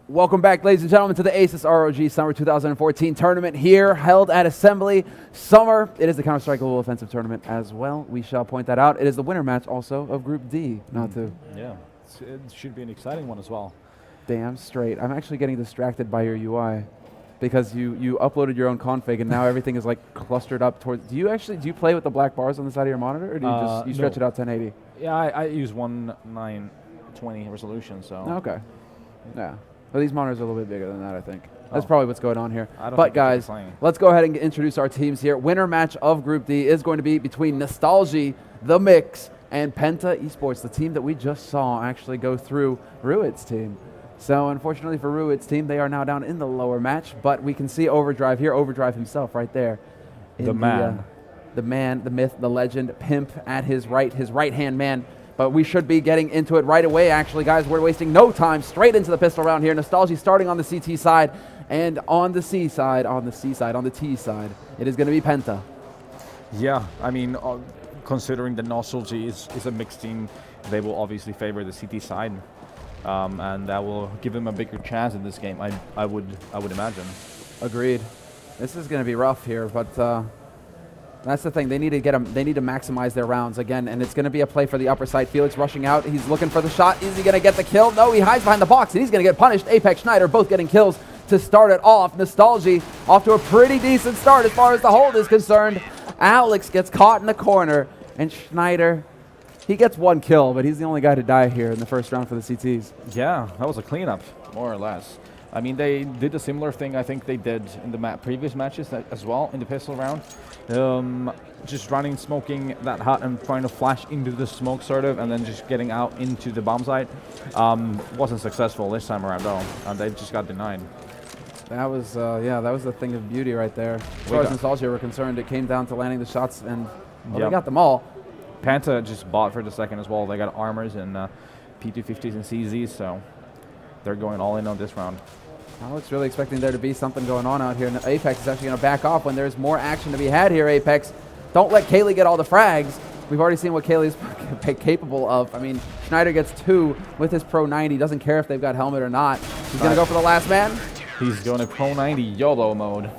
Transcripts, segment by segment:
Welcome back, ladies and gentlemen, to the ASUS ROG Summer 2014 tournament here, held at Assembly Summer. It is the Counter-Strike Global Offensive Tournament as well. We shall point that out. It is the winner match also of Group D, not to. Yeah, it should be an exciting one as well. Damn straight. I'm actually getting distracted by your UI because you uploaded your own config and now everything is like clustered up towards. Do you play with the black bars on the side of your monitor, or do you stretch it out 1080? Yeah, I use 1920 resolution, so. Okay. Yeah. Well, these monitors are a little bit bigger than that, I think. That's probably what's going on here. But guys, let's go ahead and introduce our teams here. Winner match of Group D is going to be between Nostalgie, The Mix, and PENTA Esports, the team that we just saw actually go through Ruit's team. So unfortunately for Ruit's team, they are now down in the lower match, but we can see Overdrive here, Overdrive himself right there. The man, the myth, the legend, Pimp at his right-hand man. But we should be getting into it right away, actually, guys. We're wasting no time. Straight into the pistol round here. Nostalgie starting on the CT side, and on the T side, it is going to be PENTA. Yeah, I mean, considering the Nostalgie is a mixed team, they will obviously favor the CT side, and that will give them a bigger chance in this game. I would imagine. Agreed. This is going to be rough here, but. That's the thing. They need to get them. They need to maximize their rounds again, and it's going to be a play for the upper side. Felix rushing out. He's looking for the shot. Is he going to get the kill? No, he hides behind the box, and he's going to get punished. Apex, Schneider, both getting kills to start it off. Nostalgie off to a pretty decent start as far as the hold is concerned. Alex gets caught in the corner, and Schneider, he gets one kill, but he's the only guy to die here in the first round for the CTs. Yeah, that was a cleanup, more or less. I mean, they did a similar thing I think they did in the previous matches as well in the pistol round. Just running, smoking that hut and trying to flash into the smoke sort of, and then just getting out into the bomb site. Wasn't successful this time around though, and they just got denied. That was, that was the thing of beauty right there. As far as Nostalgia were concerned, it came down to landing the shots, and they got them all. PENTA just bought for the second as well. They got armors and P250s and CZs, so they're going all in on this round. Alex really expecting there to be something going on out here. And Apex is actually going to back off when there's more action to be had here, Apex. Don't let Kaylee get all the frags. We've already seen what Kaylee's capable of. I mean, Schneider gets 2 with his Pro 90. Doesn't care if they've got helmet or not. He's going to go for the last man. He's going to Pro 90 YOLO mode.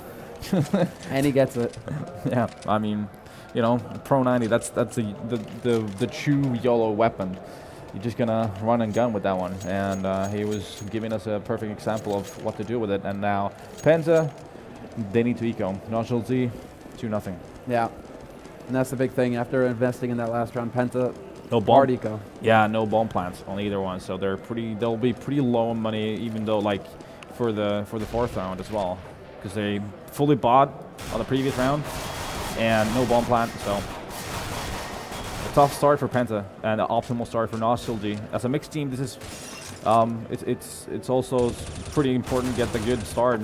And he gets it. Yeah, I mean, you know, Pro 90, that's the true YOLO weapon. You're just going to run and gun with that one. And he was giving us a perfect example of what to do with it. And now PENTA, they need to eco. Nostalgie, 2-0. Yeah. And that's the big thing. After investing in that last round, PENTA, no bomb eco. Yeah, no bomb plants on either one. So they'll be pretty low on money, even though like for the fourth round as well. Because they fully bought on the previous round and no bomb plant, so a tough start for PENTA and an optimal start for Nostalgie. As a mixed team, this is it's also pretty important to get the good start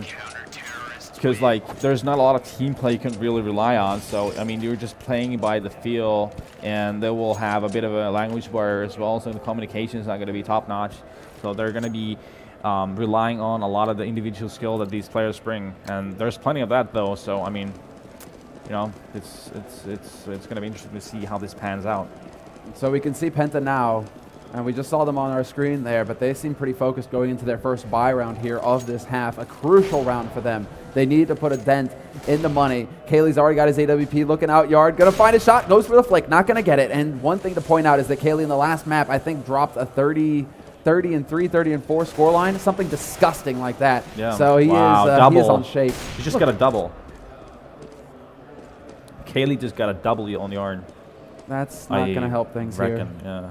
because like there's not a lot of team play you can really rely on. So I mean, you're just playing by the feel, and they will have a bit of a language barrier as well. So the communication is not going to be top notch. So they're going to be relying on a lot of the individual skill that these players bring, and there's plenty of that though. So I mean, you know, it's going to be interesting to see how this pans out. So we can see PENTA now, and we just saw them on our screen there, but they seem pretty focused going into their first buy round here of this half, a crucial round for them. They need to put a dent in the money. Kaylee's already got his AWP looking out yard, gonna find a shot, goes for the flick, not gonna get it. And one thing to point out is that Kaylee in the last map, I think, dropped a 30-3, 30-4 scoreline, something disgusting like that. Yeah. So he is on shape. He just got a double. Kaylee just got a W on the yard. That's not going to help things here. Yeah.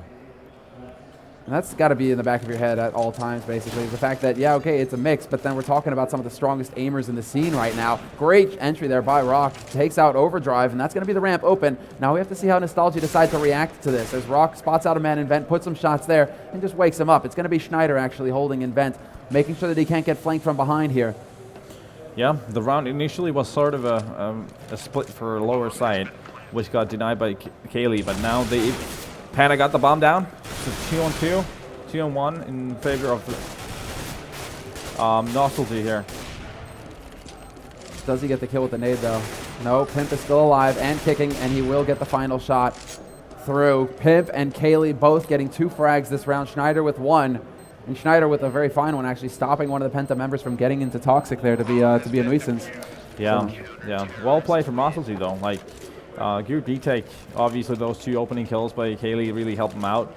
And that's got to be in the back of your head at all times, basically. The fact that, yeah, okay, it's a mix, but then we're talking about some of the strongest aimers in the scene right now. Great entry there by ROG. Takes out Overdrive, and that's going to be the ramp open. Now we have to see how Nostalgie decides to react to this. As ROG spots out a man in vent, puts some shots there, and just wakes him up. It's going to be Schneider actually holding in vent, making sure that he can't get flanked from behind here. Yeah, the round initially was sort of a split for lower side, which got denied by Kaylee, but now PENTA got the bomb down. It's a 2-on-2, 2-on-1 in favor of Nostalgie here. Does he get the kill with the nade though? No, Pimp is still alive and kicking, and he will get the final shot through. Pimp and Kaylee both getting 2 frags this round. Schneider with 1. And Schneider with a very fine one, actually stopping one of the Penta members from getting into Toxic there to be a nuisance. Yeah, So. yeah. Well played from Nostalgie though. Like, good retake. Obviously, those 2 opening kills by Kaylee really helped him out.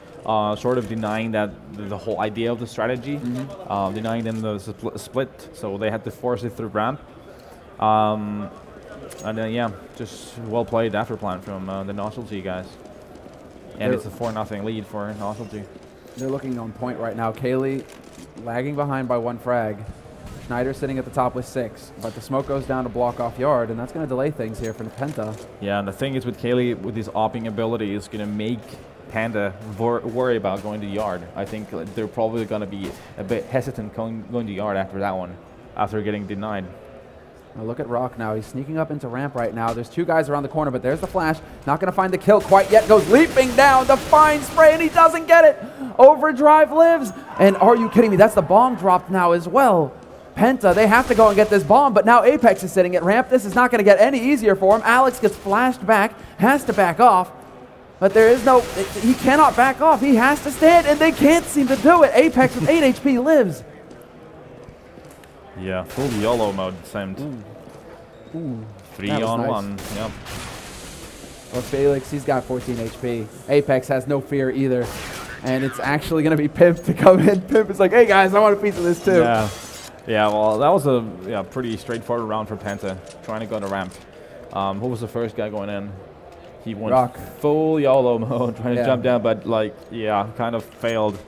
Sort of denying that the whole idea of the strategy, denying them the split, so they had to force it through ramp. And then yeah, just well played after plan from the Nostalgie guys. And it's a 4-0 lead for Nostalgie. They're looking on point right now. Kaylee lagging behind by 1 frag. Schneider sitting at the top with 6, but the smoke goes down to block off yard, and that's going to delay things here for the Penta. Yeah, and the thing is with Kaylee, with his opping ability, is going to make Panda worry about going to yard. I think they're probably going to be a bit hesitant going to yard after that one, after getting denied. Now look at Rock now. He's sneaking up into ramp right now. There's 2 guys around the corner, but there's the flash. Not going to find the kill quite yet. Goes leaping down. The fine spray, and he doesn't get it. Overdrive lives. And are you kidding me? That's the bomb dropped now as well. Penta, they have to go and get this bomb, but now Apex is sitting at ramp. This is not going to get any easier for him. Alex gets flashed back, has to back off. But there is no, he cannot back off. He has to stand, and they can't seem to do it. Apex with 8 HP lives. Yeah, full YOLO mode seemed. 3 on nice. 1, yep. Well, Felix, he's got 14 HP. Apex has no fear either. And it's actually going to be Pimp to come in. Pimp is like, hey guys, I want a piece of this too. Yeah, yeah. Well, that was a pretty straightforward round for Penta, trying to go to ramp. Who was the first guy going in? He went Rock. Full YOLO mode, trying to jump down, but like, yeah, kind of failed.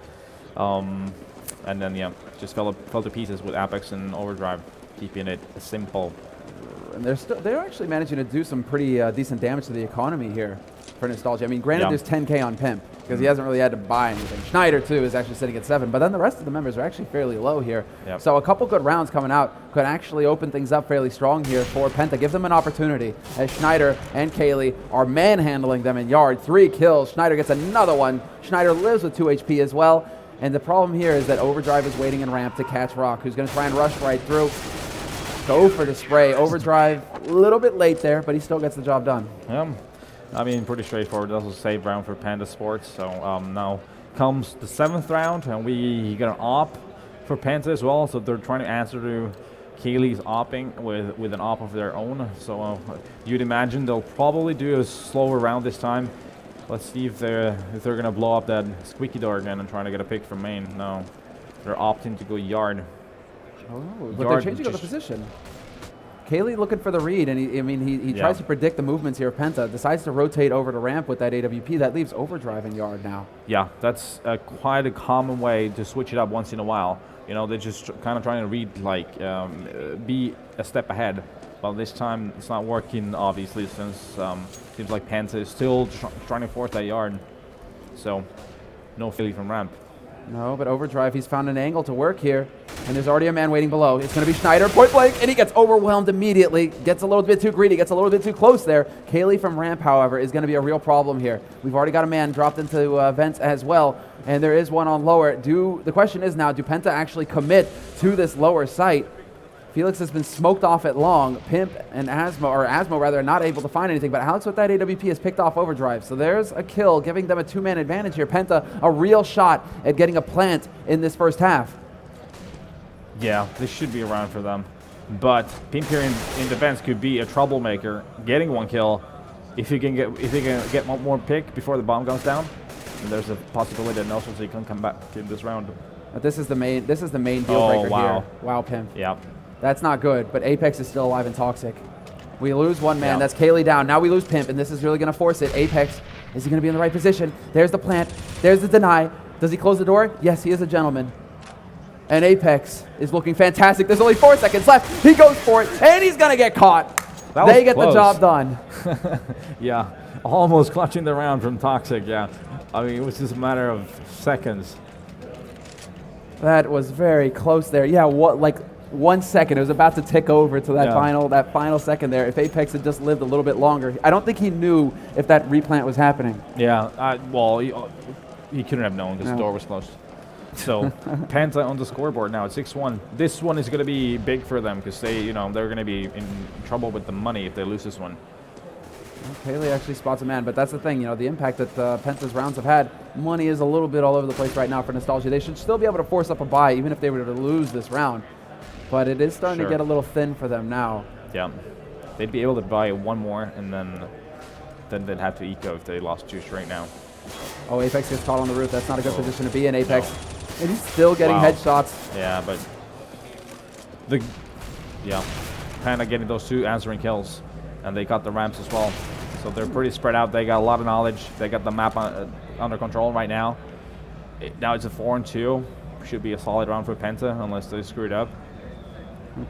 And then yeah, just fell to pieces with Apex and Overdrive, keeping it simple. And they're actually managing to do some pretty decent damage to the economy here for Nostalgia. I mean, granted, there's 10K on Pimp because he hasn't really had to buy anything. Schneider, too, is actually sitting at 7, but then the rest of the members are actually fairly low here. Yep. So a couple good rounds coming out could actually open things up fairly strong here for Penta. Give them an opportunity as Schneider and Kaylee are manhandling them in yard. 3 kills. Schneider gets another one. Schneider lives with 2 HP as well. And the problem here is that Overdrive is waiting in ramp to catch Rock, who's going to try and rush right through. Go for the spray. Overdrive, a little bit late there, but he still gets the job done. Yeah, I mean, pretty straightforward. That was a save round for Panda Sports. So now comes the 7th round, and we got an op for Penta as well. So they're trying to answer to Kaylee's opping with an op of their own. So you'd imagine they'll probably do a slower round this time. Let's see if they're gonna blow up that squeaky door again and trying to get a pick from main. No, they're opting to go yard. Oh, but they're changing up the position. Kaylee looking for the read, and he tries to predict the movements here of Penta, decides to rotate over to ramp with that AWP. That leaves Overdrive in yard now. Yeah, that's quite a common way to switch it up once in a while. You know, they're just kind of trying to read, like, be a step ahead. Well, this time it's not working, obviously, since seems like Penta is still trying to force that yard. So, no Philly from ramp. No, but Overdrive, he's found an angle to work here. And there's already a man waiting below. It's going to be Schneider, point blank, and he gets overwhelmed immediately. Gets a little bit too greedy, gets a little bit too close there. Kaylee from ramp, however, is going to be a real problem here. We've already got a man dropped into vents as well, and there is one on lower. The question is now, do Penta actually commit to this lower site? Felix has been smoked off at long. Pimp and Asmo rather, not able to find anything, but Alex with that AWP has picked off Overdrive. So there's a kill, giving them a 2-man advantage here. Penta, a real shot at getting a plant in this first half. Yeah, this should be around for them. But Pimp here in defense could be a troublemaker, getting 1 kill. If he can get one more pick before the bomb goes down, then there's a possibility that Nostalgie can come back in this round. But this is the main deal breaker here. Wow, Pimp. Yeah. That's not good, but Apex is still alive and Toxic. We lose 1 man. That's Kaylee down. Now we lose Pimp, and this is really going to force it. Apex, is he going to be in the right position? There's the plant. There's the deny. Does he close the door? Yes, he is a gentleman. And Apex is looking fantastic. There's only 4 seconds left. He goes for it, and he's going to get caught. They get the job done. Yeah, almost clutching the round from Toxic, yeah. I mean, it was just a matter of seconds. That was very close there. Yeah, like 1 second. It was about to tick over to that final second there. If Apex had just lived a little bit longer, I don't think he knew if that replant was happening. Yeah, well, he couldn't have known because the door was closed. So Penta on the scoreboard now at 6-1. This one is going to be big for them because they're going to be in trouble with the money if they lose this one. Kaylee actually spots a man, but that's the thing, the impact that Penta's rounds have had. Money is a little bit all over the place right now for Nostalgie. They should still be able to force up a buy, even if they were to lose this round. But it is starting to get a little thin for them now. Yeah, they'd be able to buy one more, and then they'd have to eco if they lost 2 straight now. Oh, Apex gets caught on the roof. That's not a good position to be in, Apex. No. And he's still getting headshots. Yeah, but Penta getting those 2 answering kills, and they got the ramps as well. So they're pretty spread out. They got a lot of knowledge. They got the map under control right now. Now it's a 4-2. Should be a solid round for Penta unless they screw it up.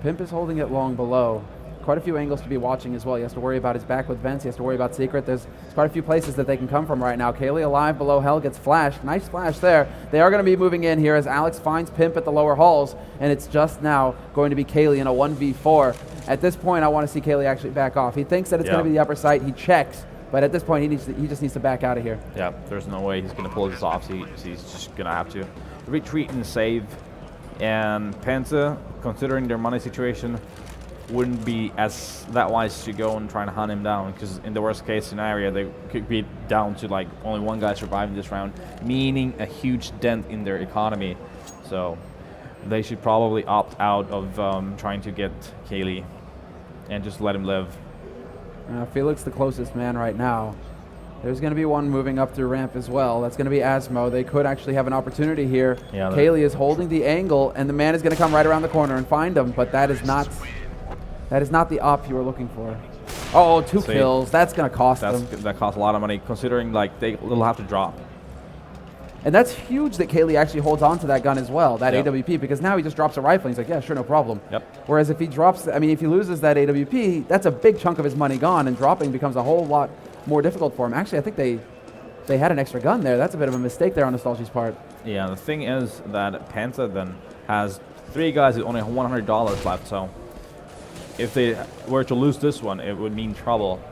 Pimp is holding it long below. Quite a few angles to be watching as well. He has to worry about his back with vents. He has to worry about secret. There's quite a few places that they can come from right now. Kaylee alive below hell gets flashed. Nice flash there. They are going to be moving in here as Alex finds Pimp at the lower halls, and it's just now going to be Kaylee in a 1v4. At this point, I want to see Kaylee actually back off. He thinks that it's going to be the upper site. He checks, but at this point, he just needs to back out of here. Yeah, there's no way he's going to pull this off. So he's just going to have to retreat and save. And Penta, considering their money situation, wouldn't be as that wise to go and try and hunt him down, because in the worst case scenario they could be down to like only one guy surviving this round, meaning a huge dent in their economy. So they should probably opt out of trying to get Kaylee and just let him live. Felix the closest man right now. There's going to be one moving up through ramp as well. That's going to be Asmo. They could actually have an opportunity here. Yeah, Kaylee is holding the angle, and the man is going to come right around the corner and find him, but that is not the op you were looking for. Oh, 2 kills. That's going to cost them. That costs a lot of money, considering like they'll have to drop. And that's huge that Kaylee actually holds on to that gun as well, that AWP, because now he just drops a rifle and he's like, yeah, sure, no problem. Yep. Whereas if he drops, if he loses that AWP, that's a big chunk of his money gone, and dropping becomes a whole lot more difficult for him. Actually, I think they had an extra gun there. That's a bit of a mistake there on Nostalgie's part. Yeah, the thing is that Penta then has 3 guys with only $100 left, so if they were to lose this one, it would mean trouble.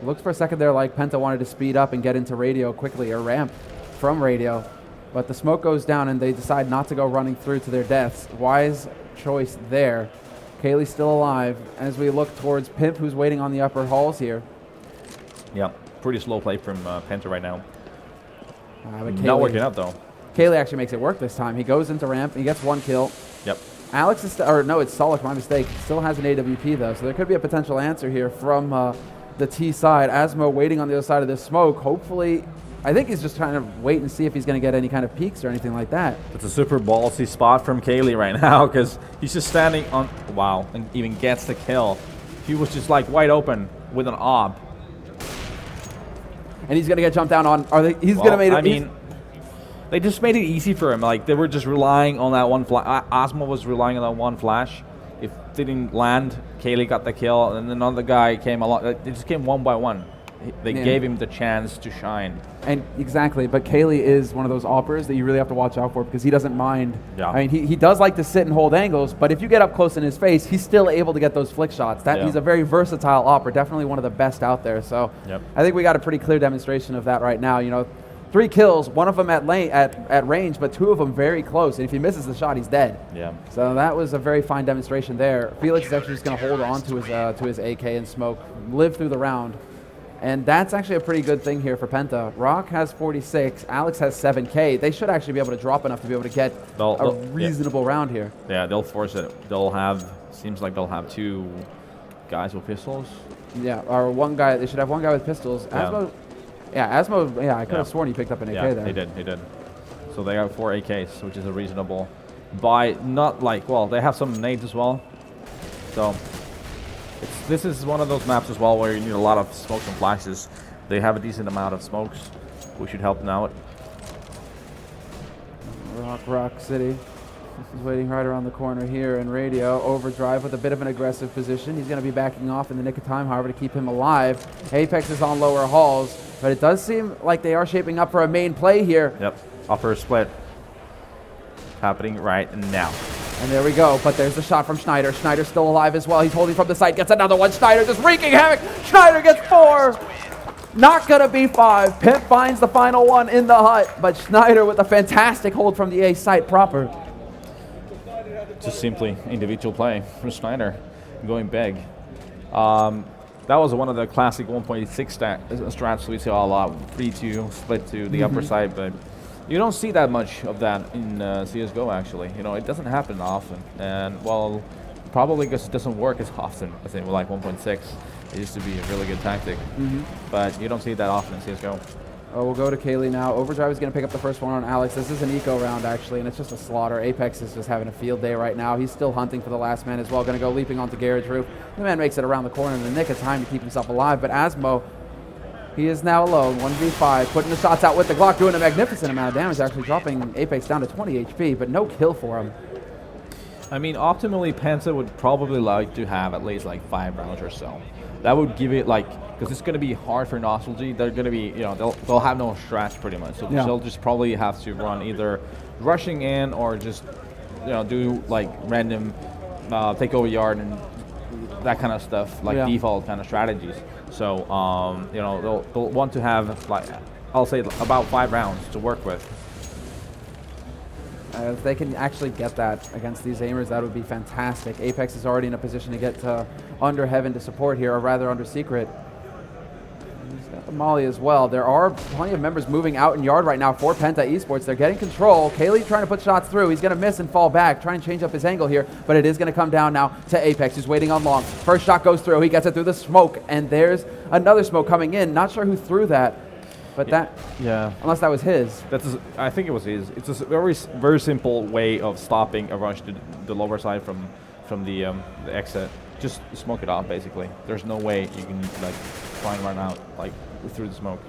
Looked for a second there like Penta wanted to speed up and get into radio quickly, or ramp from radio. But the smoke goes down and they decide not to go running through to their deaths. Wise choice there. Kaylee's still alive as we look towards Pimp, who's waiting on the upper halls here. Yeah, pretty slow play from Penta right now. Not working out though. Kaylee actually makes it work this time. He goes into ramp, he gets 1 kill. Yep. Alex is, no, it's Solid, my mistake. Still has an AWP though, so there could be a potential answer here from the T side. Asmo waiting on the other side of this smoke. Hopefully, I think he's just trying to wait and see if he's going to get any kind of peaks or anything like that. It's a super ballsy spot from Kaylee right now, because he's just standing on, wow, and even gets the kill. He was just like wide open with an ob. And he's going to get jumped down on, he's going to make it. They just made it easy for him. Like, they were just relying on that one flash. Asmo was relying on that one flash. If they didn't land, Kaylee got the kill, and another guy came along. They just came one by one. They gave him the chance to shine. And exactly, but Kaylee is one of those oppers that you really have to watch out for, because he doesn't mind. Yeah. I mean, he does like to sit and hold angles, but if you get up close in his face, he's still able to get those flick shots. He's a very versatile opper, definitely one of the best out there. So I think we got a pretty clear demonstration of that right now. 3 kills, 1 of them at range, but 2 of them very close. And if he misses the shot, he's dead. Yeah. So that was a very fine demonstration there. Felix is actually just going to hold on to his AK and smoke, live through the round. And that's actually a pretty good thing here for Penta. ROG has 46, Alex has 7K. They should actually be able to drop enough to be able to get a reasonable round here. Yeah, they'll force it. Seems like they'll have 2 guys with pistols. Yeah, or 1 guy. They should have 1 guy with pistols. Asmo, I could have sworn he picked up an AK there. He did. So they have 4 AKs, which is a reasonable buy. Not like, well, they have some nades as well. So this is one of those maps as well where you need a lot of smokes and flashes. They have a decent amount of smokes. We should help them out. Rock City is waiting right around the corner here in radio. Overdrive with a bit of an aggressive position. He's going to be backing off in the nick of time, however, to keep him alive. Apex is on lower halls, but it does seem like they are shaping up for a main play here. Yep, upper split happening right now. And there we go, but there's the shot from Schneider. Schneider's still alive as well. He's holding from the side, gets another one. Schneider just wreaking havoc. Schneider gets 4. Not going to be 5. Pimp finds the final one in the hut, but Schneider with a fantastic hold from the A site proper. Just simply individual play from Schneider, going big. That was one of the classic 1.6 strats we saw a lot, 3-2 split to the upper side, but you don't see that much of that in CSGO actually. You know, it doesn't happen often, and well, probably because it doesn't work as often as in like 1.6. It used to be a really good tactic, but you don't see it that often in CSGO. Oh, we'll go to Kaylee now. Overdrive is going to pick up the first one on Alex. This is an eco round, actually, and it's just a slaughter. Apex is just having a field day right now. He's still hunting for the last man as well. Going to go leaping onto Garrett's roof. The man makes it around the corner in the nick of time to keep himself alive, but Asmo, he is now alone, 1v5, putting the shots out with the Glock, doing a magnificent amount of damage, actually dropping Apex down to 20 HP, but no kill for him. I mean, optimally, PENTA would probably like to have at least like 5 rounds or so. That would give it like, because it's going to be hard for Nostalgie. They're going to be, you know, they'll have no strats pretty much. So they'll just probably have to run either rushing in or just, you know, do like random take over yard and that kind of stuff, like default kind of strategies. So, you know, they'll want to have like, I'll say about 5 rounds to work with. If they can actually get that against these aimers, that would be fantastic. Apex is already in a position to get under Heaven to support here, or rather under Secret. He's got the Molly as well. There are plenty of members moving out in yard right now for Penta Esports. They're getting control. Kaylee trying to put shots through. He's going to miss and fall back, try and change up his angle here, but it is going to come down now to Apex, who's waiting on long. First shot goes through. He gets it through the smoke, and there's another smoke coming in. Not sure who threw that. But unless that was his. I think it was his. It's a very simple way of stopping a rush to the lower side from the exit. Just smoke it off, basically. There's no way you can like try and run out like through the smoke.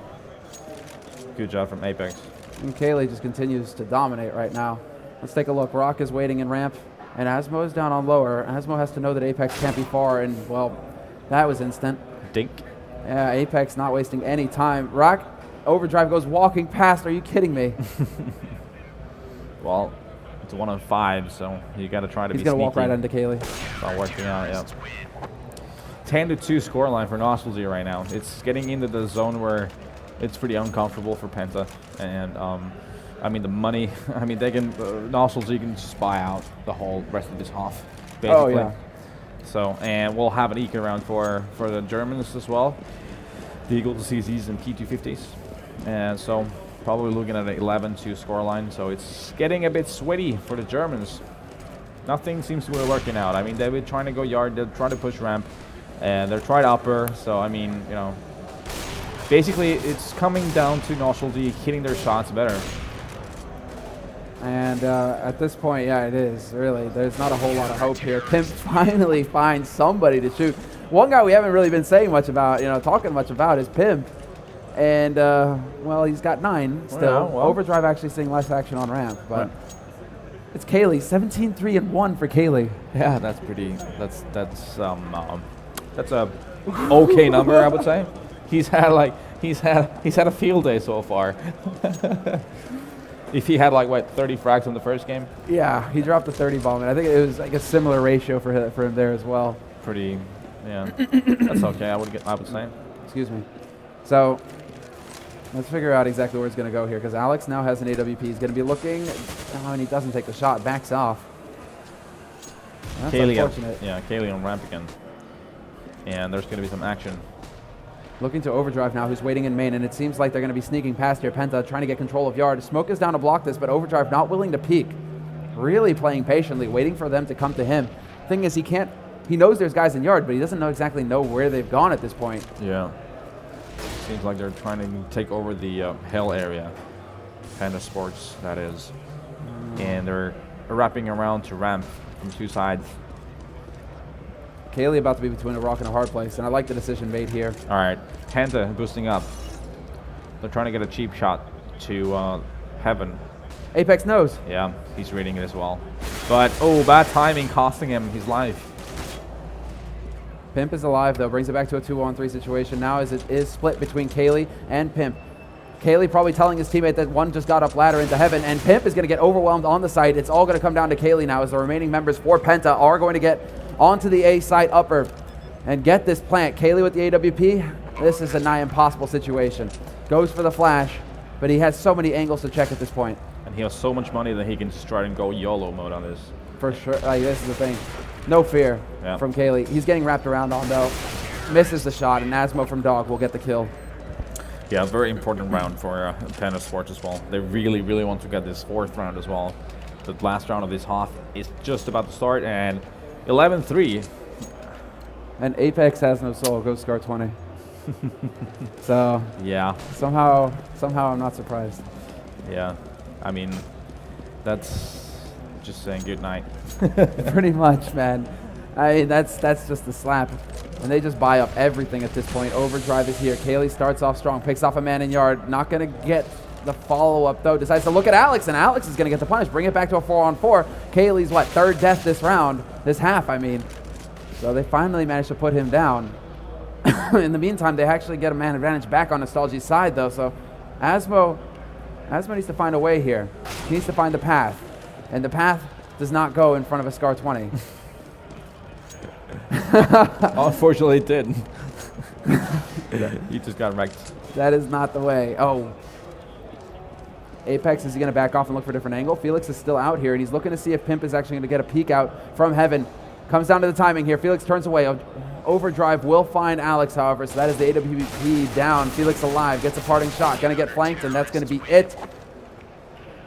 Good job from Apex. And Kaylee just continues to dominate right now. Let's take a look. Rock is waiting in ramp, and Asmo is down on lower. Asmo has to know that Apex can't be far, and well, that was instant. Dink. Yeah, Apex not wasting any time. Rock. Overdrive goes walking past. Are you kidding me? Well, it's 1 on 5, so you got to try to be sneaky. He's going to walk right into Kaylee. It's not working out, yeah. 10-2 scoreline for Nostalgie right now. It's getting into the zone where it's pretty uncomfortable for Penta. And, I mean, the money, I mean, they can, Nostalgie can just buy out the whole rest of this half, basically. Oh, yeah. So, and we'll have an eco round for the Germans as well. The Eagle CZs and P250s. And so probably looking at an 11-2 scoreline. So it's getting a bit sweaty for the Germans. Nothing seems to be working out. I mean, they've been trying to go yard, they're trying to push ramp, and they're trying upper. So, I mean, you know, basically it's coming down to Nostalgie hitting their shots better. And at this point, yeah, it is, really. There's not a whole lot of hope here. Pimp finally finds somebody to shoot. One guy we haven't really been saying much about, you know, talking much about is Pimp. And, well, he's got 9 still. Well. Overdrive actually seeing less action on ramp, but it's Kaylee, 17-3-1 for Kaylee. Yeah, that's pretty, that's a okay number, I would say. He's had a field day so far. If he had like, what, 30 frags in the first game? Yeah, he dropped a 30 bomb, and I think it was like a similar ratio for him there as well. Pretty, yeah, that's okay, I would say. Excuse me. So, let's figure out exactly where it's going to go here, because Alex now has an AWP. He's going to be looking, and he doesn't take the shot, backs off. That's unfortunate. Yeah, Kaylee on ramp again. And there's going to be some action. Looking to Overdrive now, who's waiting in main, and it seems like they're going to be sneaking past here. Penta trying to get control of yard. Smoke is down to block this, but Overdrive not willing to peek. Really playing patiently, waiting for them to come to him. Thing is, he knows there's guys in yard, but he doesn't exactly know where they've gone at this point. Yeah. Seems like they're trying to take over the hell area. Penta Sports, that is. And they're wrapping around to ramp from 2 sides. Kaylee about to be between a rock and a hard place, and I like the decision made here. All right, Penta boosting up. They're trying to get a cheap shot to Heaven. Apex knows. Yeah, he's reading it as well. But, oh, bad timing costing him his life. Pimp is alive, though. Brings it back to a 2-on-3 situation now as it is split between Kaylee and Pimp. Kaylee probably telling his teammate that one just got up ladder into Heaven, and Pimp is going to get overwhelmed on the site. It's all going to come down to Kaylee now as the remaining members for Penta are going to get onto the A site upper and get this plant. Kaylee with the AWP. This is a nigh impossible situation. Goes for the flash, but he has so many angles to check at this point. And he has so much money that he can just try and go YOLO mode on this. For sure. This is the thing. No fear from Kaylee. He's getting wrapped around on, though. misses the shot, and Asmo from Dog will get the kill. Yeah, very important round for PENTA Sports as well. They really, really want to get this 4th round as well. The last round of this half is just about to start, and 11-3. And Apex has no soul, goes scar 20. So yeah, somehow I'm not surprised. Yeah, I mean, that's just saying good night. Pretty much, man. I mean, that's just a slap. And they just buy up everything at this point. Overdrive is here. Kaylee starts off strong, picks off a man in yard. Not going to get the follow-up, though. Decides to look at Alex, and Alex is going to get the punish. Bring it back to a 4-on-4. Kaylee's, what, 3rd death this round? This half, I mean. So they finally managed to put him down. In the meantime, they actually get a man advantage back on Nostalgie's side, though. So Asmo needs to find a way here. He needs to find the path. And the path does not go in front of a scar 20. Unfortunately, it did. He just got wrecked. That is not the way. Oh. Apex, is he going to back off and look for a different angle? Felix is still out here, and he's looking to see if Pimp is actually going to get a peek out from heaven. Comes down to the timing here. Felix turns away. Overdrive will find Alex, however, so that is the AWP down. Felix alive, gets a parting shot. Going to get flanked, and that's going to be it.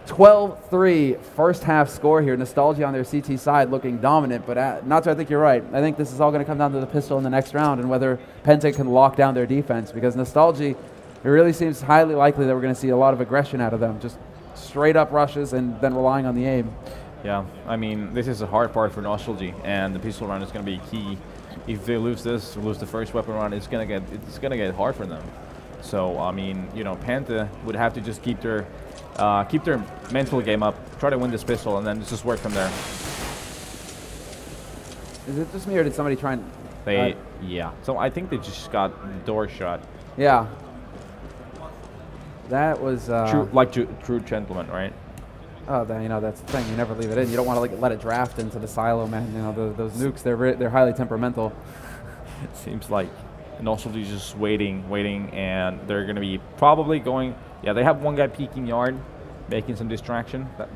12-3 first half score here. Nostalgie on their CT side looking dominant, but Natsu, I think you're right. I think this is all going to come down to the pistol in the next round and whether PENTA can lock down their defense, because Nostalgie, it really seems highly likely that we're going to see a lot of aggression out of them. Just straight up rushes and then relying on the aim. Yeah, I mean, this is a hard part for Nostalgie, and the pistol round is going to be key. If they lose this, lose the first weapon round, it's going to get hard for them. So, I mean, you know, PENTA would have to just keep their mental game up, try to win this pistol, and then just work from there. Is it just me, or did somebody try and... yeah. So I think they just got the door shot. Yeah. That was... true gentleman, right? Oh, then, you know, that's the thing. You never leave it in. You don't want to like let it draft into the silo, man. You know, those nukes, they're highly temperamental. It seems like Nostalgie's just waiting, and they're going to be probably going... Yeah, they have one guy peeking yard, making some distraction. That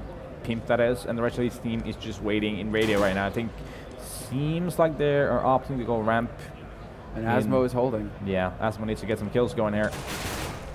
Pimp, that is, and the rest of his team is just waiting in radio right now. I think seems like they are opting to go ramp. And Asmo is holding. Yeah, Asmo needs to get some kills going here.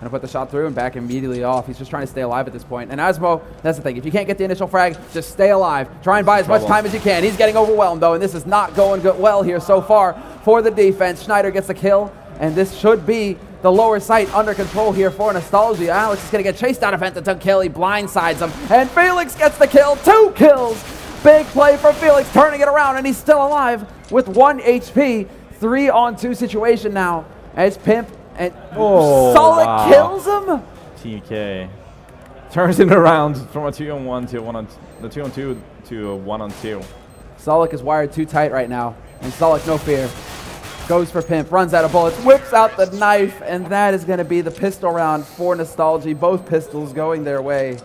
Gonna put the shot through and back immediately off. He's just trying to stay alive at this point. And Asmo, that's the thing. If you can't get the initial frag, just stay alive. Try and buy as much time as you can. He's getting overwhelmed, though, and this is not going well here so far for the defense. Schneider gets the kill, and this should be the lower sight under control here for Nostalgie. Alex is going to get chased out of PENTA until Kelly blindsides him, and Felix gets the kill. 2 kills. Big play for Felix, turning it around, and he's still alive with 1 HP. 3-on-2 situation now as Pimp and Solid kills him. TK turns it around from a 2-on-1 to a 2-on-2 to a 1-on-2. Solid is wired too tight right now, and Solid, no fear, goes for Pimp, runs out of bullets, whips out the knife, and that is going to be the pistol round for Nostalgie. Both pistols going their way.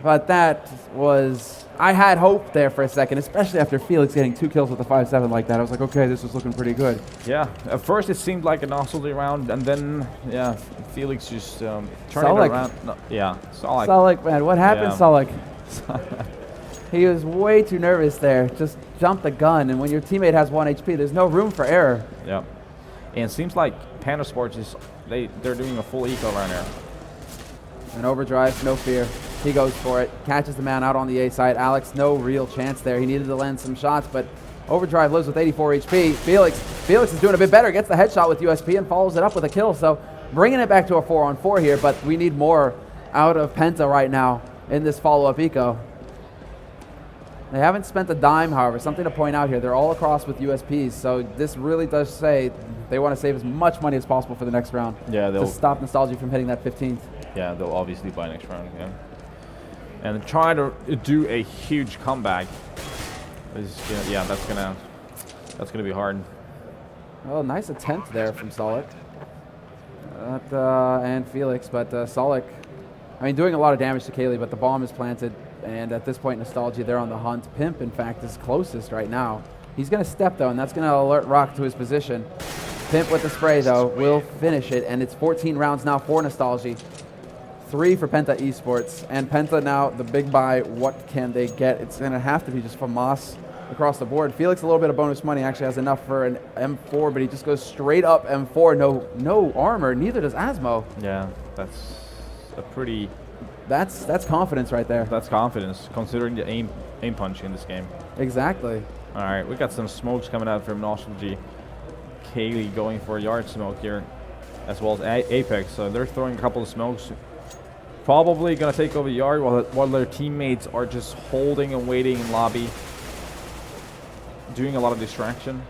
But that was... I had hope there for a second, especially after Felix getting 2 kills with a 5.7 like that. I was like, okay, this is looking pretty good. Yeah, at first it seemed like a Nostalgie round, and then, yeah, Felix just turned it around. No, yeah, Solak. Solak, man, what happened, Solak? He was way too nervous there. Just jumped the gun, and when your teammate has 1 HP, there's no room for error. Yeah, and it seems like PENTA Sports is, they're doing a full eco right now. An overdrive, no fear. He goes for it, catches the man out on the A side. Alex, no real chance there. He needed to land some shots, but overdrive lives with 84 HP. Felix is doing a bit better, gets the headshot with USP and follows it up with a kill. So bringing it back to a 4-on-4 here, but we need more out of PENTA right now in this follow-up eco. They haven't spent a dime, however. Something to point out here, they're all across with USPs, so this really does say they want to save as much money as possible for the next round. Yeah, to stop Nostalgie from hitting that 15th. Yeah, they'll obviously buy next round, yeah. And try to do a huge comeback. Yeah, that's gonna be hard. Well, nice attempt there from Solak. And Felix, but Solak, I mean, doing a lot of damage to Kaylee, but the bomb is planted, and at this point, Nostalgie, they're on the hunt. Pimp, in fact, is closest right now. He's gonna step, though, and that's gonna alert Rock to his position. Pimp with the spray, though, will finish it, and it's 14 rounds now for Nostalgie. 3 for PENTA Esports, and PENTA now, the big buy, what can they get? It's gonna have to be just FAMAS across the board. Felix, a little bit of bonus money, actually has enough for an M4, but he just goes straight up M4. No armor, neither does Asmo. Yeah, that's a pretty... That's confidence right there. That's confidence, considering the aim punch in this game. Exactly. All right, we got some smokes coming out from Nostalgie. Kaylee going for a yard smoke here, as well as Apex. So they're throwing a couple of smokes. Probably going to take over yard while their teammates are just holding and waiting in lobby, doing a lot of distraction.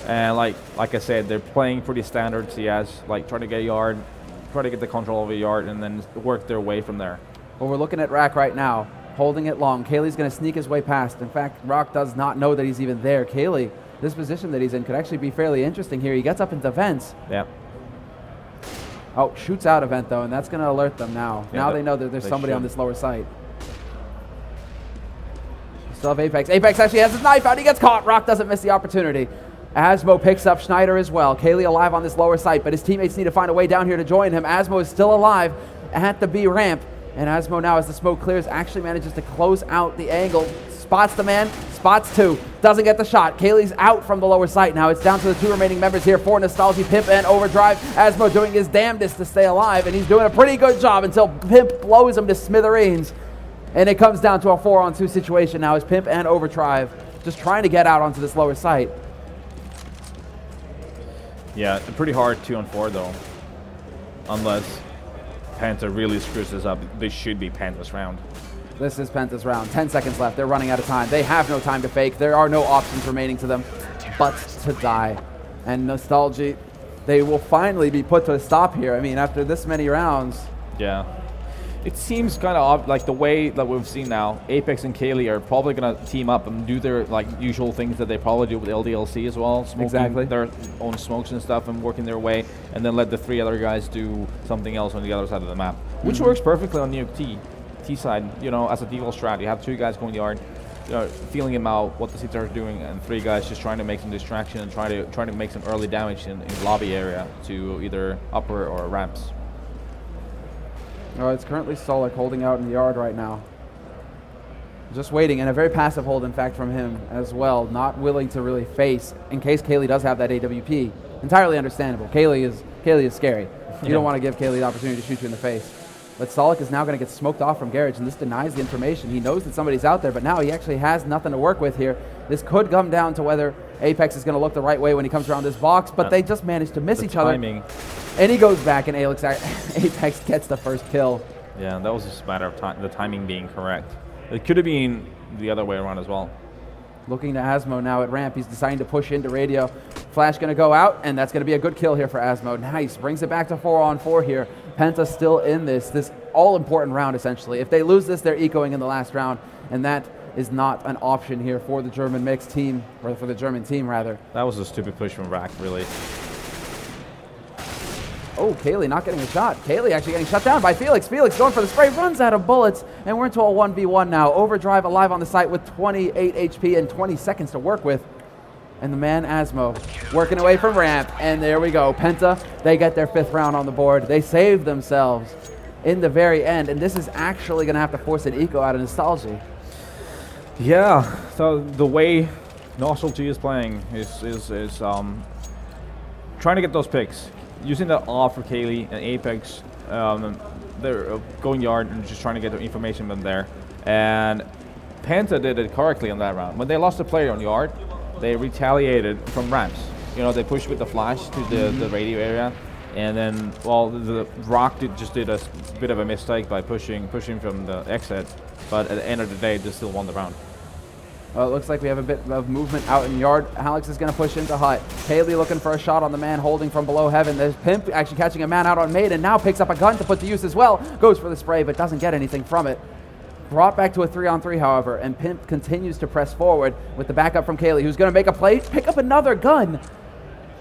And like I said, they're playing pretty standard CS, like trying to get yard, try to get the control of a yard, and then work their way from there. Well, we're looking at Rack right now, holding it long. Kaylee's going to sneak his way past. In fact, Rock does not know that he's even there. Kaylee, this position that he's in could actually be fairly interesting here. He gets up into vents. Yeah. Oh, shoots out event though, and that's going to alert them now. Yeah, now they know that there's somebody on this lower site. Still have Apex. Apex actually has his knife out. He gets caught. Rock doesn't miss the opportunity. Asmo picks up Schneider as well. Kaylee alive on this lower site, but his teammates need to find a way down here to join him. Asmo is still alive at the B ramp, and Asmo now, as the smoke clears, actually manages to close out the angle. Spots the man, spots two, doesn't get the shot. Kaylee's out from the lower site now. It's down to the two remaining members here for Nostalgie, Pimp and Overdrive. Asmo doing his damnedest to stay alive, and he's doing a pretty good job until Pimp blows him to smithereens. And it comes down to a 4-on-2 situation now as Pimp and Overdrive just trying to get out onto this lower site. Yeah, pretty hard 2-on-4 though. Unless Penta really screws this up. This should be Penta's round. This is Penta's round. 10 seconds left. They're running out of time. They have no time to fake. There are no options remaining to them but to die. And Nostalgie, they will finally be put to a stop here. I mean, after this many rounds. Yeah. It seems kind of like the way that we've seen now, Apex and Kaylee are probably going to team up and do their usual things that they probably do with LDLC as well. Smoking their own smokes and stuff and working their way, and then let the three other guys do something else on the other side of the map, which works perfectly on Nuke T side, as a default strat. You have two guys going yard, feeling him out, what the seats are doing, and three guys just trying to make some distraction and trying to make some early damage in the lobby area to either upper or ramps. It's currently Solik holding out in the yard right now. Just waiting, and a very passive hold, in fact, from him as well. Not willing to really face in case Kaylee does have that AWP. Entirely understandable. Kaylee is scary. You don't want to give Kaylee the opportunity to shoot you in the face. But Solik is now going to get smoked off from Garage, and this denies the information. He knows that somebody's out there, but now he actually has nothing to work with here. This could come down to whether Apex is going to look the right way when he comes around this box, but they just managed to miss each other. And he goes back, and Apex gets the first kill. Yeah, that was just a matter of the timing being correct. It could have been the other way around as well. Looking to Asmo now at ramp. He's deciding to push into radio. Flash going to go out, and that's going to be a good kill here for Asmo. Nice. Brings it back to 4-on-4 here. Penta still in this all-important round, essentially. If they lose this, they're ecoing in the last round, and that is not an option here for the German mixed team, or for the German team, rather. That was a stupid push from Rack, really. Oh, Kaylee not getting a shot. Kaylee actually getting shut down by Felix. Felix going for the spray, runs out of bullets, and we're into a 1v1 now. Overdrive alive on the site with 28 HP and 20 seconds to work with. And the man, Asmo, working away from ramp, and there we go. Penta, they get their 5th round on the board. They saved themselves in the very end, and this is actually going to have to force an eco out of Nostalgie. Yeah, so the way Nostalgie is playing is trying to get those picks. Using the off for Kaylee and Apex, they're going yard and just trying to get the information from there. And Penta did it correctly on that round. When they lost a player on yard, they retaliated from ramps. They pushed with the flash to the radio area, and then the Rock just did a bit of a mistake by pushing from the exit. But at the end of the day, they still won the round. Well, it looks like we have a bit of movement out in yard. Alex is going to push into hut. Kaylee looking for a shot on the man holding from below heaven. There's Pimp actually catching a man out on maid, and now picks up a gun to put to use as well. Goes for the spray, but doesn't get anything from it. Brought back to a 3-on-3, however, and Pimp continues to press forward with the backup from Kaylee, who's going to make a play, pick up another gun.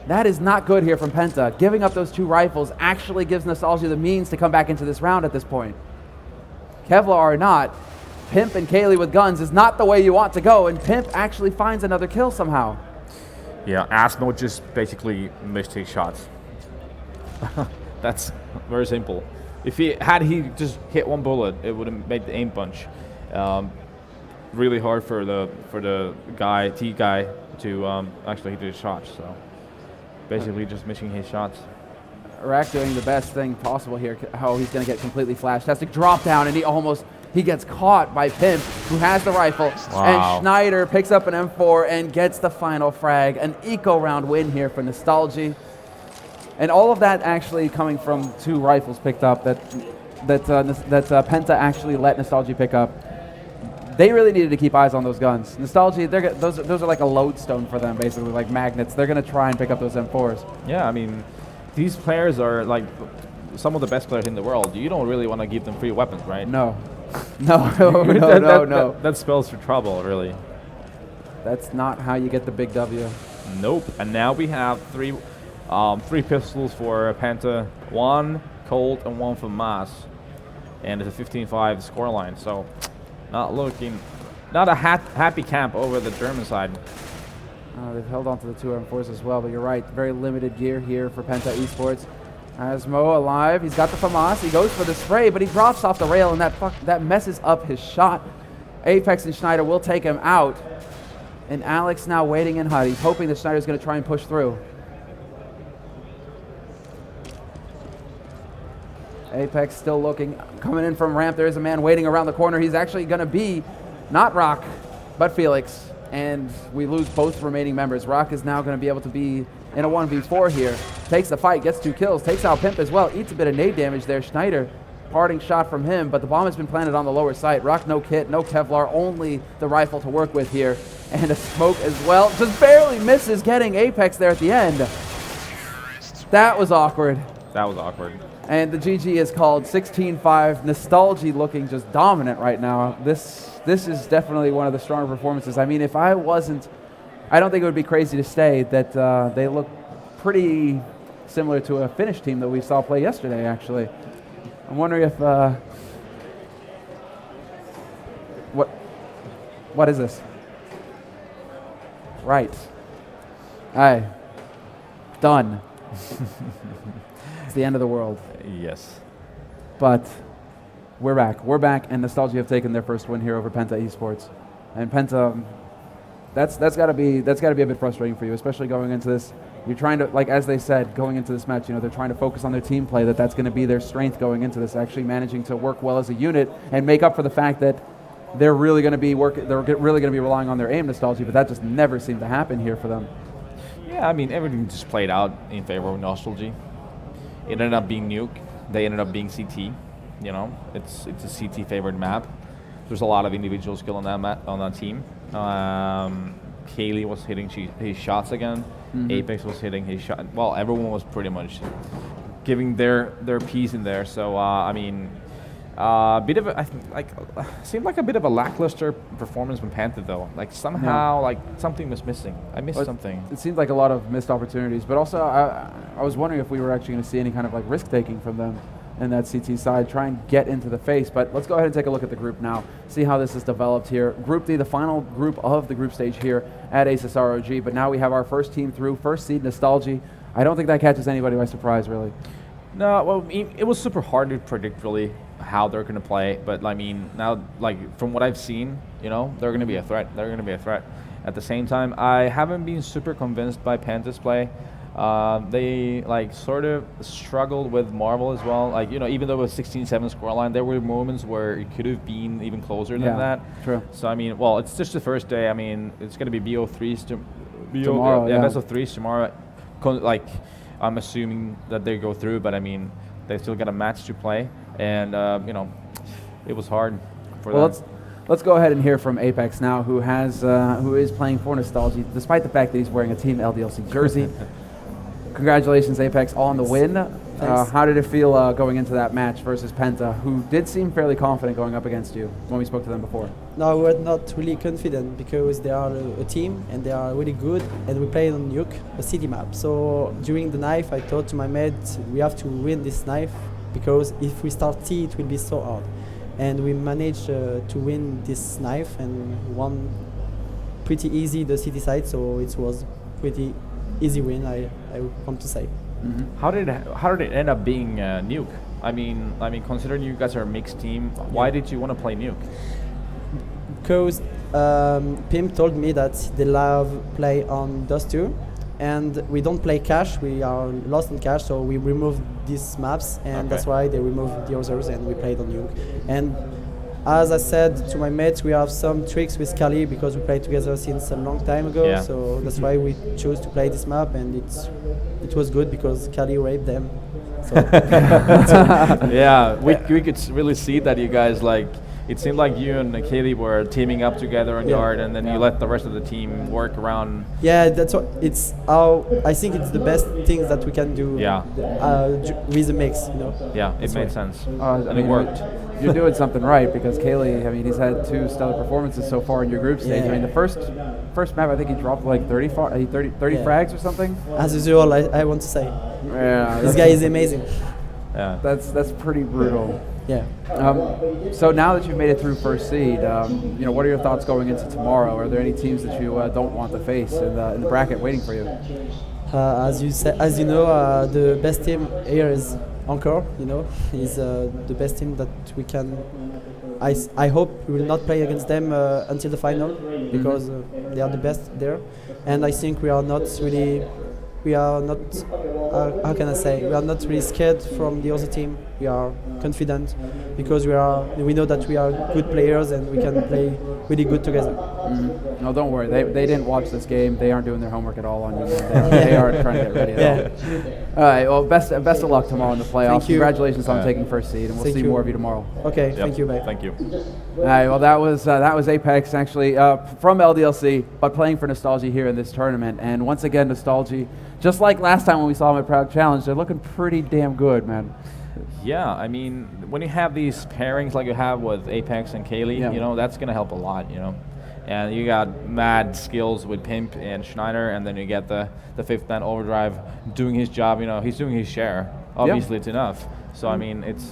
That is not good here from Penta. Giving up those 2 rifles actually gives Nostalgia the means to come back into this round at this point. Kevlar or not, Pimp and Kaylee with guns is not the way you want to go, and Pimp actually finds another kill somehow. Yeah, Asmo just basically missed his shots. That's very simple. If he just hit one bullet, it would have made the aim punch. really hard for the guy T guy to actually hit his shots. So basically, just missing his shots. ROG doing the best thing possible here. How he's going to get completely flashed. Has to drop down, and he gets caught by Pimp, who has the rifle. Wow. And Schneider picks up an M4 and gets the final frag. An eco round win here for Nostalgie. And all of that actually coming from 2 rifles picked up that Penta actually let Nostalgie pick up. They really needed to keep eyes on those guns. Nostalgie, those are like a lodestone for them, basically, like magnets. They're going to try and pick up those M4s. Yeah, I mean, these players are like some of the best players in the world. You don't really want to give them free weapons, right? No. No. That spells for trouble, really. That's not how you get the big W. Nope. And now we have 3 pistols for Penta, 1 Colt and 1 for Mas, and it's a 15-5 scoreline. So, not a happy camp over the German side. They've held on to the 2 M4s as well, but you're right. Very limited gear here for Penta Esports. Asmo alive. He's got the FAMAS. He goes for the spray, but he drops off the rail, and that messes up his shot. Apex and Schneider will take him out. And Alex now waiting in HUD. He's hoping that Schneider's going to try and push through. Apex still looking. Coming in from ramp, there is a man waiting around the corner. He's actually going to be not ROG, but Felix. And we lose both remaining members. ROG is now going to be able to be in a 1v4 here. Takes the fight, gets 2 kills, takes out Pimp as well. Eats a bit of nade damage there. Schneider, parting shot from him, but the bomb has been planted on the lower site. ROG no kit, no Kevlar, only the rifle to work with here. And a smoke as well. Just barely misses getting Apex there at the end. That was awkward. That was awkward. And the GG is called 16-5. Nostalgie looking just dominant right now. This is definitely one of the stronger performances. I mean, if I wasn't, I don't think it would be crazy to say that they look pretty similar to a Finnish team that we saw play yesterday, actually. I'm wondering if, what is this? Right. Aye. Done. It's the end of the world. Yes. But we're back. We're back, and Nostalgie have taken their first win here over Penta Esports. And Penta, that's got to be a bit frustrating for you, especially going into this. You're trying to, like as they said, going into this match, they're trying to focus on their team play. That's going to be their strength going into this. Actually managing to work well as a unit and make up for the fact that they're really going to be relying on their aim, Nostalgie. But that just never seemed to happen here for them. Yeah, I mean everything just played out in favor of Nostalgie. It ended up being Nuke. They ended up being CT. It's a CT favored map. There's a lot of individual skill on that team. Kaylee was hitting his shots again. Mm-hmm. Apex was hitting his shot. Well, everyone was pretty much giving their piece in there. So seemed like a bit of a lackluster performance from Penta though. Like somehow something was missing. I missed something. It seemed like a lot of missed opportunities, but also I was wondering if we were actually going to see any kind of risk taking from them in that CT side, try and get into the face. But let's go ahead and take a look at the group now, see how this is developed here. Group D, the final group of the group stage here at ASUS ROG, but now we have our first team through, first seed Nostalgie. I don't think that catches anybody by surprise, really. No, well, it was super hard to predict really how they're going to play, but I mean, now, from what I've seen, they're going to be a threat. They're going to be a threat. At the same time, I haven't been super convinced by Penta's play. They sort of struggled with Marvel as well. Even though it was 16-7 scoreline, there were moments where it could have been even closer than that. True. So I mean, well, it's just the first day. I mean, it's going to be BO3s tomorrow. Yeah, best of 3s tomorrow. I'm assuming that they go through, but I mean, they still got a match to play, and it was hard for them. Let's go ahead and hear from Apex now, who is playing for Nostalgie, despite the fact that he's wearing a Team LDLC jersey. Congratulations, Apex, on the win. How did it feel going into that match versus Penta, who did seem fairly confident going up against you when we spoke to them before? No, we were not really confident because they are a team and they are really good, and we played on Nuke, a city map. So during the knife, I thought to my mates, we have to win this knife because if we start T, it will be so hard. And we managed to win this knife and won pretty easy the city side, so it was pretty easy win, I want to say. Mm-hmm. How did it end up being Nuke? I mean, considering you guys are a mixed team, why did you want to play Nuke? Because Pim told me that they love play on Dust 2, and we don't play cash. We are lost in cash, so we remove these maps, and that's why they remove the others, and we played on Nuke. And as I said to my mates, we have some tricks with Kali because we played together since a long time ago. Yeah. So that's why we chose to play this map, and it was good because Kali raped them. So Yeah, we could really see that you guys like. It seemed like you and Kaylee were teaming up together on yard, and then you let the rest of the team work around. yeah, that's what it's. How I think it's the best things that we can do. Yeah. With the mix, you know. Yeah, it That's made right. sense. I And mean, it worked. You're doing something right because Kaylee, I mean, he's had 2 stellar performances so far in your group stage. Yeah. I mean, the first map, I think he dropped like 30 Yeah. frags or something. As usual, I want to say, Yeah, this guy is amazing. Yeah. that's pretty brutal. Yeah. So now that you've made it through first seed, you know, what are your thoughts going into tomorrow? Are there any teams that you don't want to face in the bracket waiting for you? As you know, the best team here is Encore. You know, is the best team that we can. I hope we will not play against them until the final because they are the best there, and I think we are not really. We are not. How can I say? We are not really scared from the other team. We are confident because we know that we are good players and we can play really good together. No, don't worry. They didn't watch this game. They aren't doing their homework at all on you. They aren't trying to get ready at all. All right. Well, best of luck tomorrow in the playoffs. Thank you. Congratulations on taking first seed, and we'll Thank see you. more of you tomorrow. Okay. Yep. Thank you, bye. Thank you. All right. Well, that was Apex actually from LDLC, but playing for Nostalgie here in this tournament. And once again, Nostalgie, just like last time when we saw them at Prague Challenge, they're looking pretty damn good, man. Yeah, I mean, when you have these pairings like you have with Apex and Kaylee, Yeah. you know, that's gonna help a lot, you know. And you got mad skills with Pimp and Schneider, and then you get the fifth man Overdrive doing his job. You know, he's doing his share. Obviously, it's enough. So I mean, it's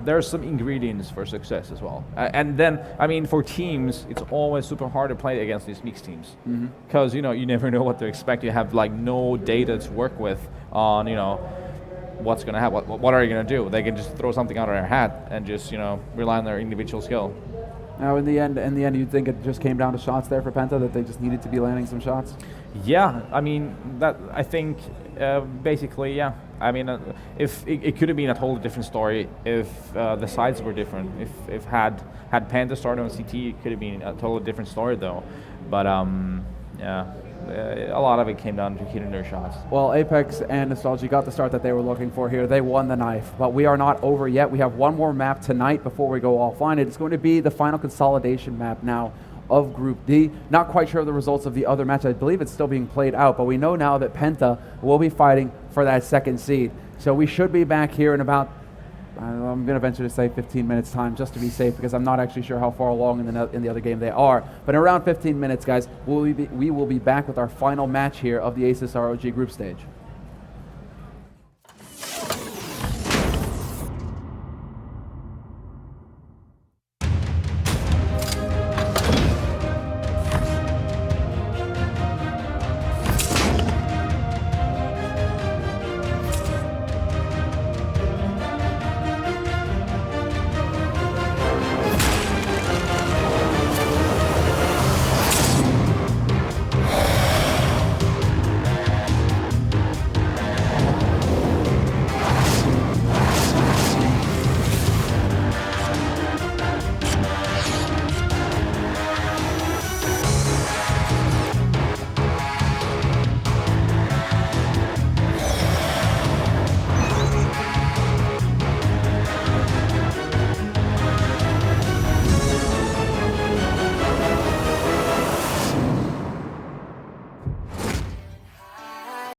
there's some ingredients for success as well. And then I mean, for teams, it's always super hard to play against these mixed teams because you know you never know what to expect. You have like no data to work with on what's going to happen. What are you going to do? They can just throw something out of their hat and just rely on their individual skill. Now, in the end, you'd think it just came down to shots there for Penta, that they just needed to be landing some shots? Yeah, I mean, I think basically, yeah. I mean, if it could have been a totally different story if the sides were different. If had Penta started on CT, it could have been a totally different story though. But yeah. A lot of it came down to hitting their shots. Well, Apex and Nostalgie got the start that they were looking for here. They won the knife, but we are not over yet. We have one more map tonight before we go offline. It's going to be the final consolidation map now of Group D. Not quite sure of the results of the other match. I believe it's still being played out, but we know now that Penta will be fighting for that second seed. So we should be back here in about, I'm going to venture to say 15 minutes time just to be safe because I'm not actually sure how far along in the other game they are. But in around 15 minutes, guys, we will be back with our final match here of the ASUS ROG group stage.